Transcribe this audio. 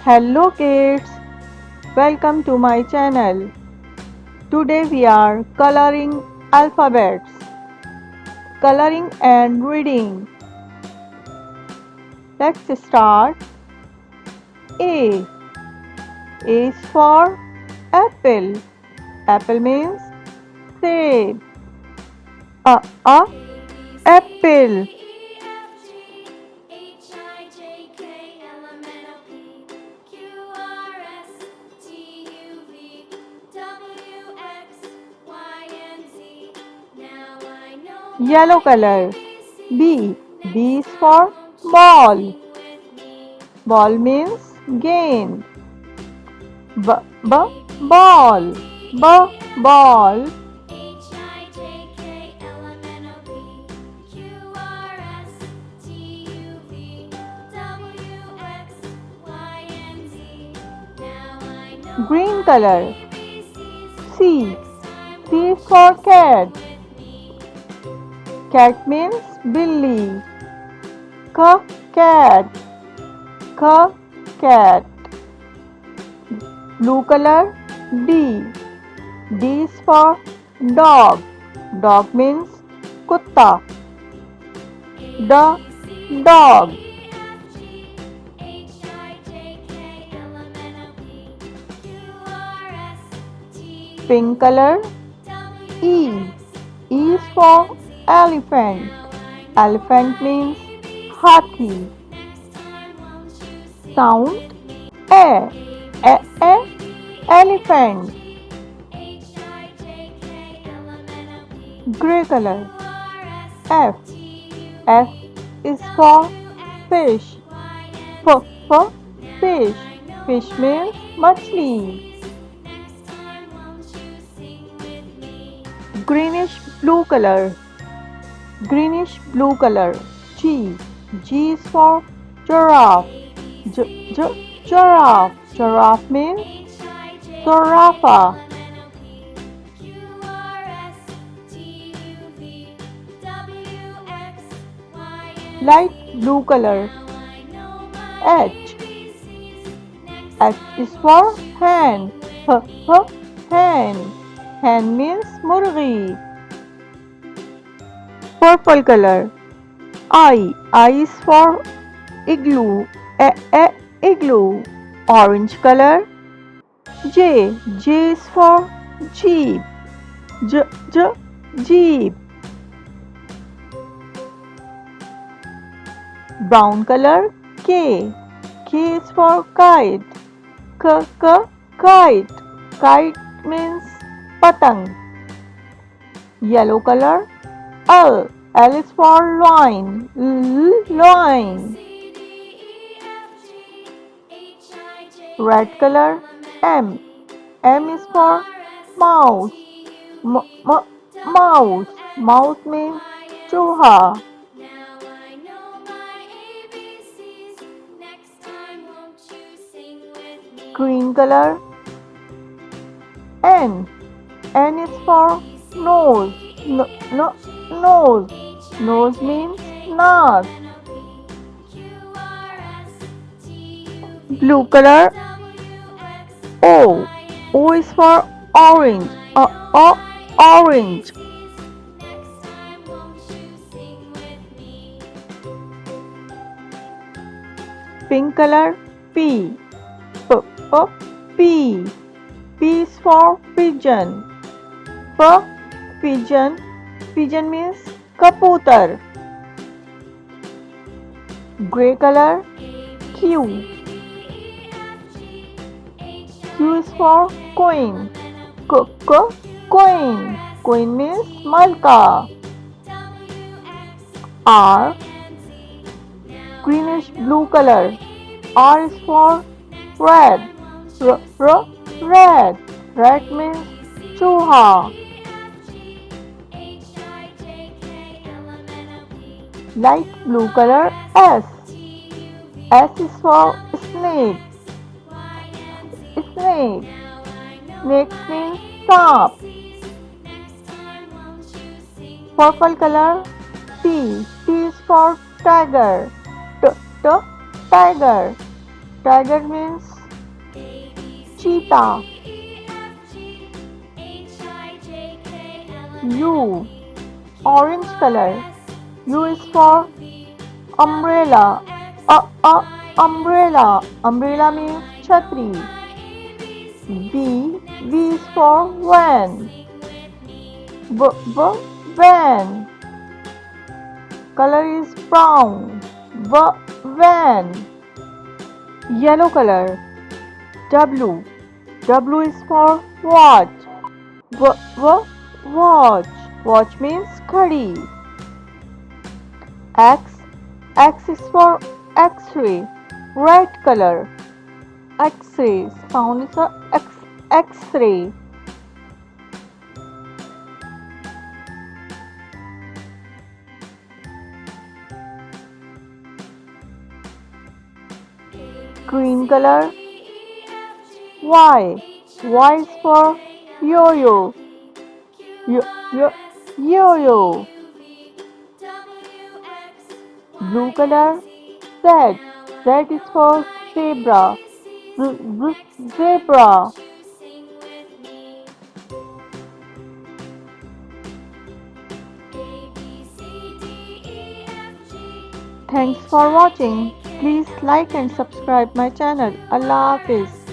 Hello kids, welcome to my channel. Today we are coloring alphabets, coloring and reading. Let's start. A. A is for apple. Apple means seed. A. Apple. Yellow color. B. B is for ball. Ball means game. Ball. Ball. Green color. C. C is for cat. Cat means Billy. Cat. Cat. Blue color. D. D is for dog. Dog means kutta. Dog. Pink color. E. E is for elephant. Elephant means hathi. Sound A. Elephant. Gray color. F. F is for fish. Fish. Fish means machli. Greenish blue color. Greenish blue color. G. G is for giraffe. Giraffe. Giraffe means giraffe. Light blue color. H. H is for hen. Hen. Hen means murgi. Purple color. I. I is for igloo. Igloo. Orange color. J. J is for jeep. Jeep. Brown color. K. K is for kite. Kite. Kite means patang. Yellow color. L. L is for lion. Lion. Red color. M. M is for mouse. Mouse. Mouse means chooha. Green color. N. N is for nose. Nose. Nose means nose. Blue color. O. O is for orange. Orange. Pink color. P. P. P is for pigeon. Pigeon. Pigeon means kaputar. Gray color. Q. Q is for coin. Coin. Coin means malka. R. Greenish blue color. R is for red. Red. Red means chooha. Light blue color. S. S is for snake. Snake. Snake means saap. Purple color. T. T is for tiger. Tiger. Tiger means cheetah. U, orange color. U is for umbrella. Umbrella. Umbrella means chhatri. V is for van. Van. Color is brown. Van. Yellow color. W. W is for watch. Watch. Watch means घड़ी. X. X is for X-ray. Red color. X-ray. Sound is a X-ray. Green color. Y. Y is for yo-yo. Yo-yo. Blue color. Z. Z is for zebra. Zebra. Thanks for watching. Please like and subscribe my channel. Allah Hafiz.